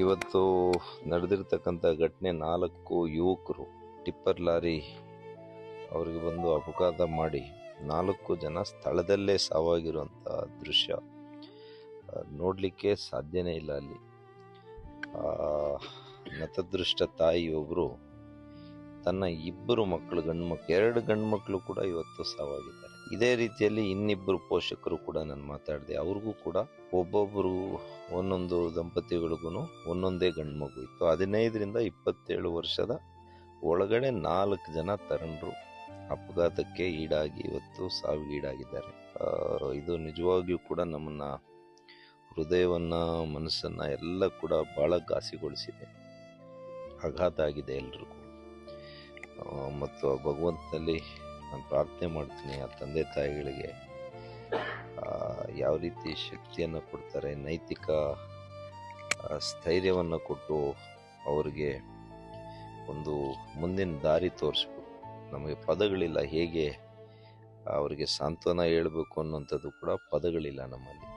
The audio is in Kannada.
ಇವತ್ತು ನಡೆದಿರ್ತಕ್ಕಂಥ ಘಟನೆ 4 ಯುವಕರು ಟಿಪ್ಪರ್ ಲಾರಿ ಅವರಿಗೆ ಬಂದು ಅಪಘಾತ ಮಾಡಿ 4 ಜನ ಸ್ಥಳದಲ್ಲೇ ಸಾವಾಗಿರುವಂಥ ದೃಶ್ಯ ನೋಡಲಿಕ್ಕೆ ಸಾಧ್ಯನೇ ಇಲ್ಲ. ಅಲ್ಲಿ ನತದೃಷ್ಟ ತಾಯಿಯೊಬ್ಬರು ತನ್ನ 2 ಮಕ್ಕಳು ಎರಡು ಗಂಡು ಮಕ್ಕಳು ಕೂಡ ಇವತ್ತು ಸಾವಾಗಿದ್ದಾರೆ. ಇದೇ ರೀತಿಯಲ್ಲಿ ಇನ್ನಿಬ್ಬರು ಪೋಷಕರು ಕೂಡ ನಾನು ಮಾತಾಡಿದೆ. ಅವ್ರಿಗೂ ಕೂಡ ಒಬ್ಬೊಬ್ಬರು ಒಂದೊಂದು ದಂಪತಿಗಳಿಗೂ ಒಂದೊಂದೇ ಗಂಡು ಮಗು ಇತ್ತು. 15ರಿಂದ 27 ವರ್ಷದ ಒಳಗಡೆ 4 ಜನ ತರುಣರು ಅಪಘಾತಕ್ಕೆ ಈಡಾಗಿ ಇವತ್ತು ಸಾವಿಗೀಡಾಗಿದ್ದಾರೆ. ಇದು ನಿಜವಾಗಿಯೂ ಕೂಡ ನಮ್ಮನ್ನ ಹೃದಯವನ್ನ ಮನಸ್ಸನ್ನ ಎಲ್ಲ ಕೂಡ ಬಹಳ ಘಾಸಿಗೊಳಿಸಿದೆ. ಆಘಾತ ಆಗಿದೆ ಎಲ್ರಿಗೂ. ಮತ್ತು ಭಗವಂತನಲ್ಲಿ ನಾನು ಪ್ರಾರ್ಥನೆ ಮಾಡ್ತೀನಿ, ಆ ತಂದೆ ತಾಯಿಗಳಿಗೆ ಯಾವ ರೀತಿ ಶಕ್ತಿಯನ್ನು ಕೊಡ್ತಾರೆ, ನೈತಿಕ ಸ್ಥೈರ್ಯವನ್ನು ಕೊಟ್ಟು ಅವರಿಗೆ ಒಂದು ಮುಂದಿನ ದಾರಿ ತೋರಿಸ್ಬೇಕು. ನಮಗೆ ಪದಗಳಿಲ್ಲ, ಹೇಗೆ ಅವರಿಗೆ ಸಾಂತ್ವನ ಹೇಳಬೇಕು ಅನ್ನೋಂಥದ್ದು ಕೂಡ ಪದಗಳಿಲ್ಲ ನಮ್ಮಲ್ಲಿ.